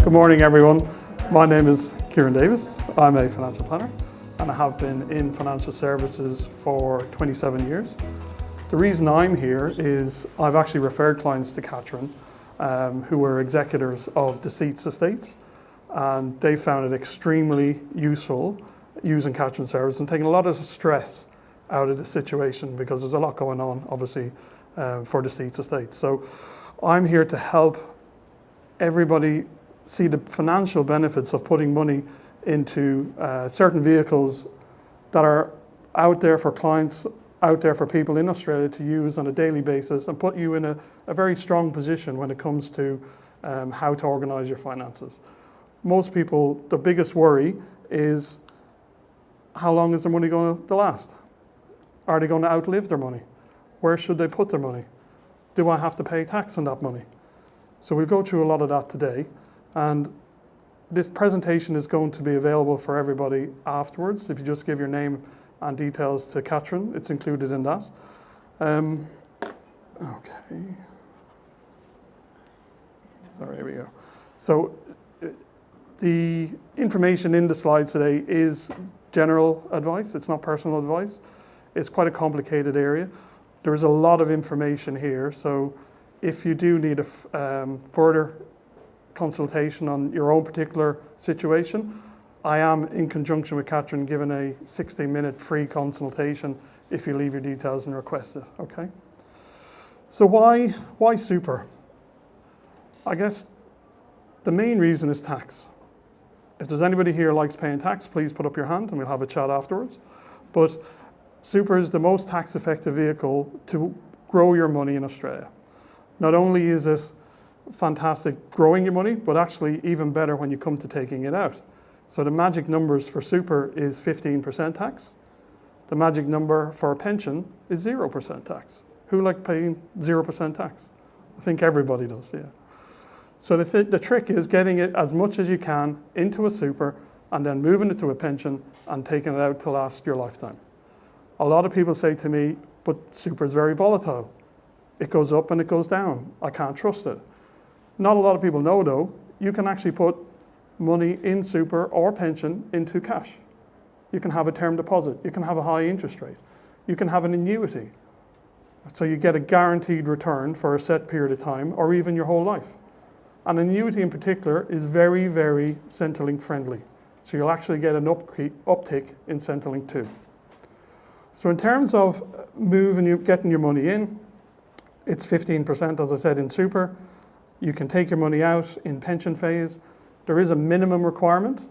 Good morning, everyone. My name is Ciaran Davis. I'm a financial planner and I have been in financial services for 27 years. The reason I'm here is I've actually referred clients to Ciaran who were executors of deceased estates, and they found it extremely useful using Ciaran service and taking a lot of stress out of the situation, because there's a lot going on, obviously, for deceased estates. So I'm here to help everybody see the financial benefits of putting money into certain vehicles that are out there for clients, out there for people in Australia to use on a daily basis, and put you in a very strong position when it comes to how to organise your finances. Most people, the biggest worry is, how long is their money going to last? Are they going to outlive their money? Where should they put their money? Do I have to pay tax on that money? So we'll go through a lot of that today. And this presentation is going to be available for everybody afterwards. If you just give your name and details to Ciaran, it's included in that. Okay. Sorry, here we go. So the information in the slides today is general advice. It's not personal advice. It's quite a complicated area. There is a lot of information here. So if you do need a further consultation on your own particular situation, I am, in conjunction with Ciaran, given a 60-minute free consultation if you leave your details and request it, okay? So why super? I guess the main reason is tax. If there's anybody here who likes paying tax, please put up your hand and we'll have a chat afterwards. But super is the most tax-effective vehicle to grow your money in Australia. Not only is it fantastic growing your money, but actually even better when you come to taking it out. So the magic numbers for super is 15% tax. The magic number for a pension is 0% tax. Who likes paying 0% tax? I think everybody does, yeah. So the trick is getting it as much as you can into a super and then moving it to a pension and taking it out to last your lifetime. A lot of people say to me, but super is very volatile. It goes up and it goes down. I can't trust it. Not a lot of people know, though, you can actually put money in super or pension into cash. You can have a term deposit. You can have a high interest rate. You can have an annuity. So you get a guaranteed return for a set period of time, or even your whole life. An annuity in particular is very, very Centrelink friendly. So you'll actually get an uptick in Centrelink too. So in terms of getting your money in, it's 15%, as I said, in super. You can take your money out in pension phase. There is a minimum requirement,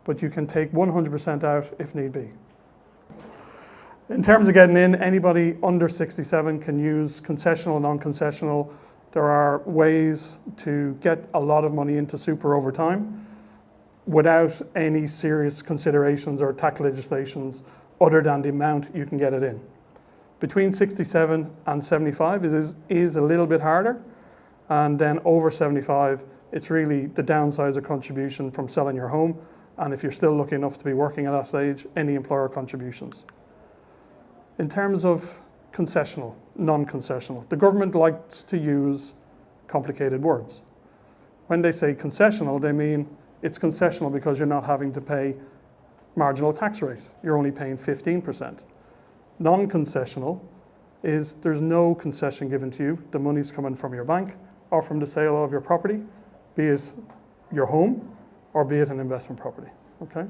but you can take 100% out if need be. In terms of getting in, anybody under 67 can use concessional and non-concessional. There are ways to get a lot of money into super over time without any serious considerations or tax legislations other than the amount you can get it in. Between 67 and 75 it is a little bit harder. And then over 75, it's really the downsizer contribution from selling your home. And if you're still lucky enough to be working at that stage, any employer contributions. In terms of concessional, non-concessional, the government likes to use complicated words. When they say concessional, they mean it's concessional because you're not having to pay marginal tax rate. You're only paying 15%. Non-concessional is there's no concession given to you. The money's coming from your bank or from the sale of your property, be it your home or be it an investment property, okay?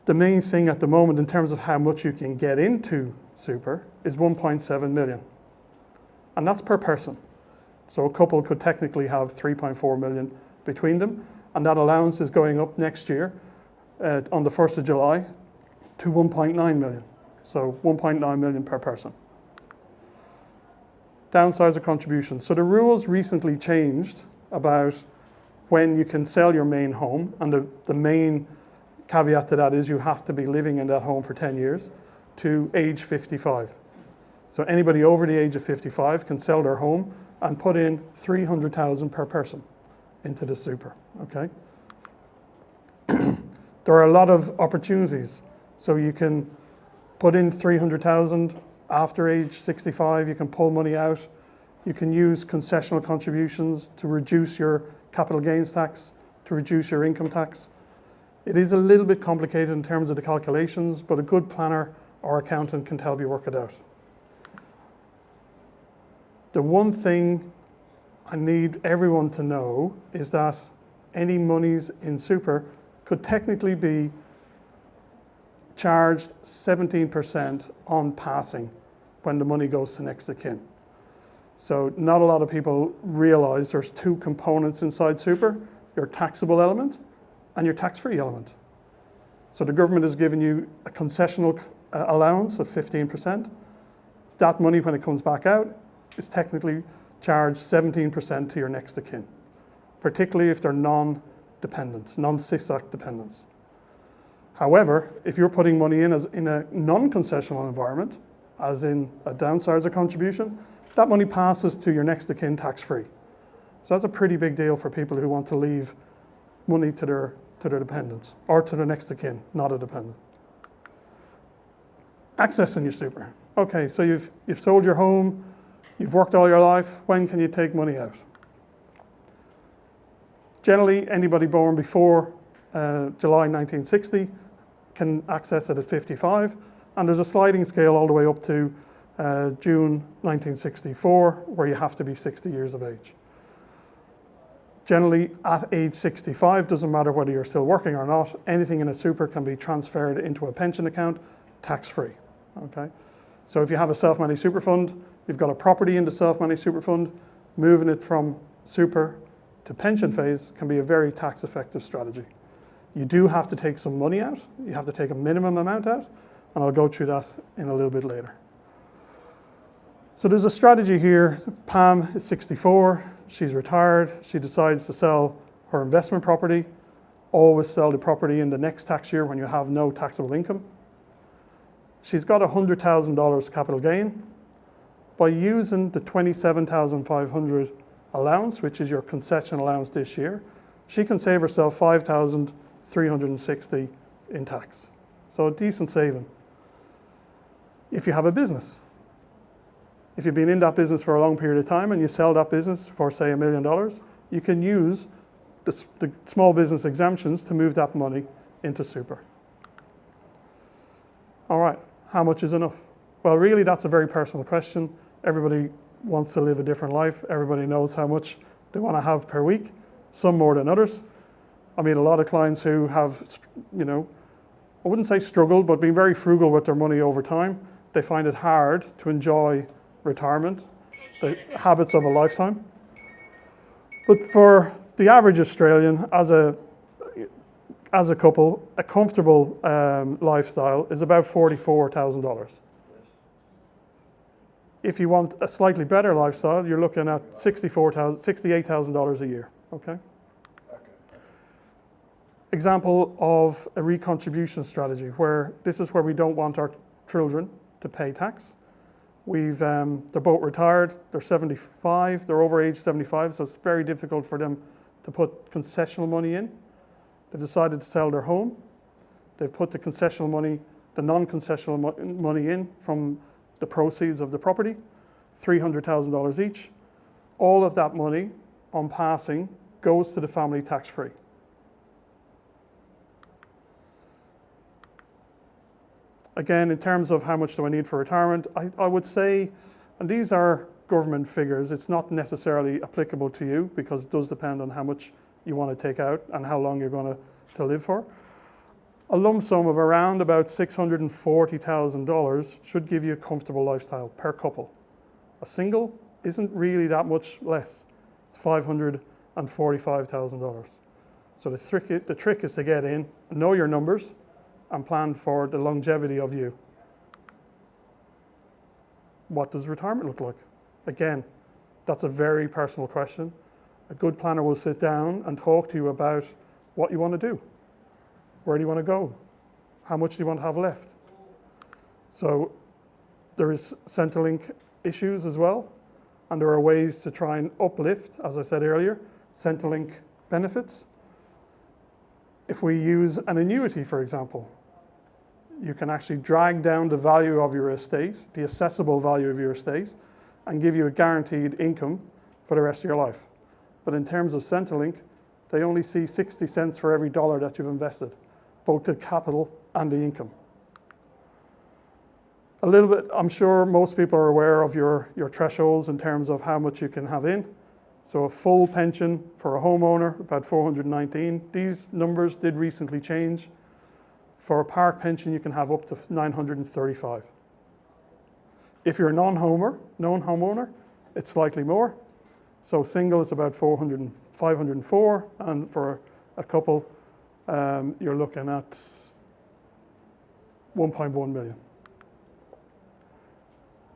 The main thing at the moment in terms of how much you can get into super is 1.7 million. And that's per person. So a couple could technically have 3.4 million between them, and that allowance is going up next year on the 1st of July to 1.9 million. So 1.9 million per person. Downsizer contributions. So the rules recently changed about when you can sell your main home, and the main caveat to that is you have to be living in that home for 10 years to age 55. So anybody over the age of 55 can sell their home and put in 300,000 per person into the super, okay? There are a lot of opportunities. So you can put in 300,000 after age 65, you can pull money out You can use concessional contributions to reduce your capital gains tax, to reduce your income tax. It is a little bit complicated in terms of the calculations, but a good planner or accountant can help you work it out. The one thing I need everyone to know is that any monies in super could technically be charged 17% on passing when the money goes to next of kin. So not a lot of people realize there's two components inside super, your taxable element and your tax-free element. So the government has given you a concessional allowance of 15%. That money, when it comes back out, is technically charged 17% to your next of kin, particularly if they're non-dependents, non-CISAC dependents. However, if you're putting money in as in a non-concessional environment, as in a downsizer contribution, that money passes to your next of kin tax-free. So that's a pretty big deal for people who want to leave money to their dependents, or to their next of kin, not a dependent. Accessing your super. Okay, so you've sold your home, you've worked all your life, when can you take money out? Generally, anybody born before July 1960 can access it at 55, and there's a sliding scale all the way up to June 1964, where you have to be 60 years of age. Generally, at age 65, doesn't matter whether you're still working or not, anything in a super can be transferred into a pension account, tax-free, okay? So if you have a self-managed super fund, you've got a property in the self-managed super fund, moving it from super to pension phase can be a very tax-effective strategy. You do have to take some money out, you have to take a minimum amount out, and I'll go through that in a little bit later. So there's a strategy here. Pam is 64, she's retired, she decides to sell her investment property. Always sell the property in the next tax year when you have no taxable income. She's got $100,000 capital gain. By using the $27,500 allowance, which is your concession allowance this year, she can save herself $5,360 in tax. So a decent saving. If you have a business, if you've been in that business for a long period of time and you sell that business for, say, $1 million, you can use the small business exemptions to move that money into super. All right, how much is enough? Well, really, that's a very personal question. Everybody wants to live a different life. Everybody knows how much they want to have per week, some more than others. I mean, a lot of clients who have, I wouldn't say struggled, but been very frugal with their money over time. They find it hard to enjoy retirement, the habits of a lifetime. But for the average Australian, as a couple, a comfortable lifestyle is about $44,000. If you want a slightly better lifestyle, you're looking at $68,000 a year, okay? Example of a recontribution strategy where this is where we don't want our children to pay tax. They're both retired, they're 75, they're over age 75, so it's very difficult for them to put concessional money in. They've decided to sell their home. They've put the concessional money, the non-concessional money in from the proceeds of the property, $300,000 each. All of that money on passing goes to the family tax-free. Again, in terms of how much do I need for retirement, I would say, and these are government figures, it's not necessarily applicable to you because it does depend on how much you want to take out and how long you're going to live for. A lump sum of around about $640,000 should give you a comfortable lifestyle per couple. A single isn't really that much less. It's $545,000. So the trick is to get in, know your numbers, and plan for the longevity of you. What does retirement look like? Again, that's a very personal question. A good planner will sit down and talk to you about what you want to do. Where do you want to go? How much do you want to have left? So there is Centrelink issues as well, and there are ways to try and uplift, as I said earlier, Centrelink benefits. If we use an annuity, for example, you can actually drag down the value of your estate, the assessable value of your estate, and give you a guaranteed income for the rest of your life. But in terms of Centrelink, they only see 60 cents for every dollar that you've invested, both the capital and the income. A little bit, I'm sure most people are aware of your thresholds in terms of how much you can have in. So a full pension for a homeowner, about 419. These numbers did recently change. For a park pension, you can have up to 935. If you're a non-homeowner, it's slightly more. So single is about 504, and for a couple, you're looking at 1.1 million.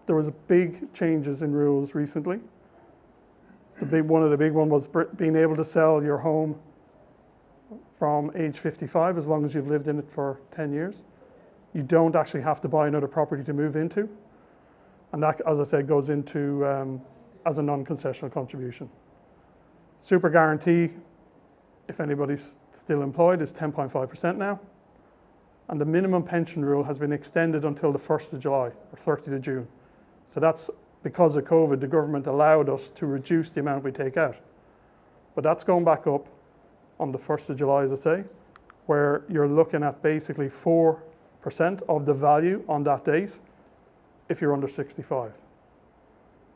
There was big changes in rules recently. One of the big ones was being able to sell your home from age 55 as long as you've lived in it for 10 years. You don't actually have to buy another property to move into. And that, as I said, goes into as a non-concessional contribution. Super guarantee, if anybody's still employed, is 10.5% now. And the minimum pension rule has been extended until the 1st of July or 30th of June. So that's because of COVID, the government allowed us to reduce the amount we take out. But that's going back up on the 1st of July, as I say, where you're looking at basically 4% of the value on that date if you're under 65.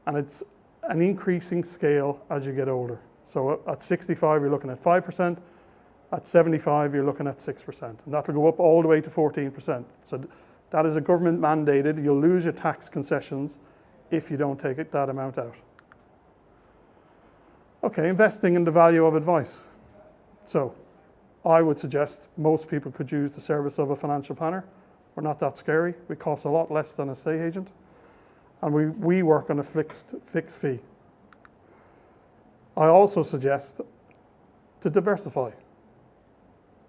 And it's an increasing scale as you get older. So at 65, you're looking at 5%. At 75, you're looking at 6%. And that'll go up all the way to 14%. So that is a government mandated. You'll lose your tax concessions if you don't take that amount out. Okay, investing in the value of advice. So I would suggest most people could use the service of a financial planner. We're not that scary. We cost a lot less than an estate agent. And we work on a fixed fee. I also suggest to diversify.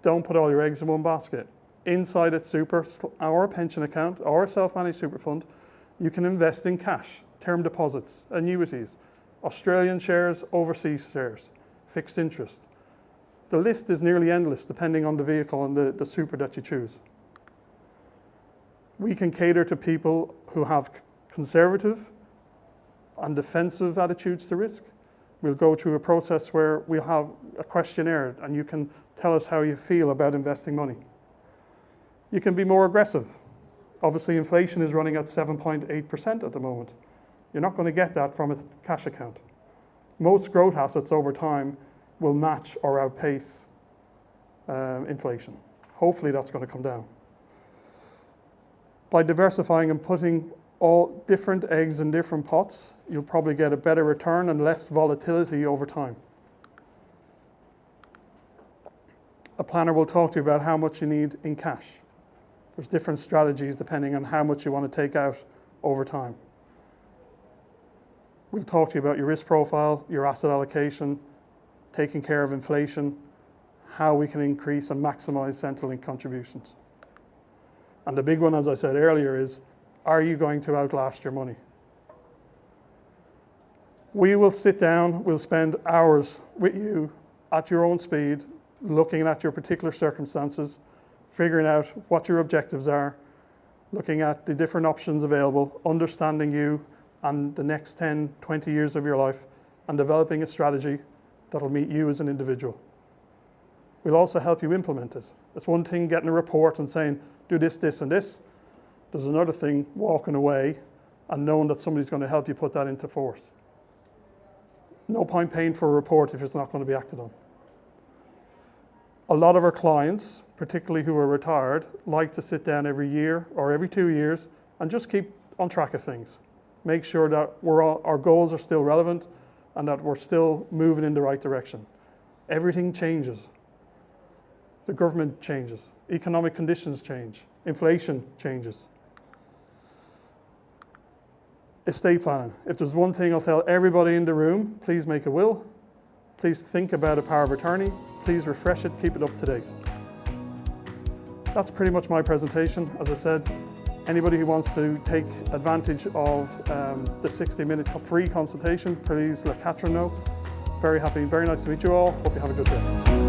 Don't put all your eggs in one basket. Inside its super, our pension account, or a self-managed super fund, you can invest in cash, term deposits, annuities, Australian shares, overseas shares, fixed interest. The list is nearly endless depending on the vehicle and the super that you choose. We can cater to people who have conservative and defensive attitudes to risk. We'll go through a process where we'll have a questionnaire and you can tell us how you feel about investing money. You can be more aggressive. Obviously, inflation is running at 7.8% at the moment. You're not going to get that from a cash account. Most growth assets over time will match or outpace inflation. Hopefully that's going to come down. By diversifying and putting all different eggs in different pots, you'll probably get a better return and less volatility over time. A planner will talk to you about how much you need in cash. There's different strategies depending on how much you want to take out over time. We'll talk to you about your risk profile, your asset allocation, taking care of inflation, how we can increase and maximize Centrelink contributions. And the big one, as I said earlier, is, are you going to outlast your money? We will sit down, we'll spend hours with you at your own speed, looking at your particular circumstances, figuring out what your objectives are, looking at the different options available, understanding you and the next 10, 20 years of your life, and developing a strategy that'll meet you as an individual. We'll also help you implement it. It's one thing getting a report and saying, do this, this, and this. There's another thing walking away and knowing that somebody's going to help you put that into force. No point paying for a report if it's not going to be acted on. A lot of our clients, particularly who are retired, like to sit down every year or every 2 years and just keep on track of things. Make sure that our goals are still relevant and that we're still moving in the right direction. Everything changes. The government changes. Economic conditions change. Inflation changes. Estate planning. If there's one thing I'll tell everybody in the room, please make a will. Please think about a power of attorney. Please refresh it, keep it up to date. That's pretty much my presentation. As I said, anybody who wants to take advantage of the 60-minute free consultation, please let Ciaran know. Very happy, very nice to meet you all. Hope you have a good day.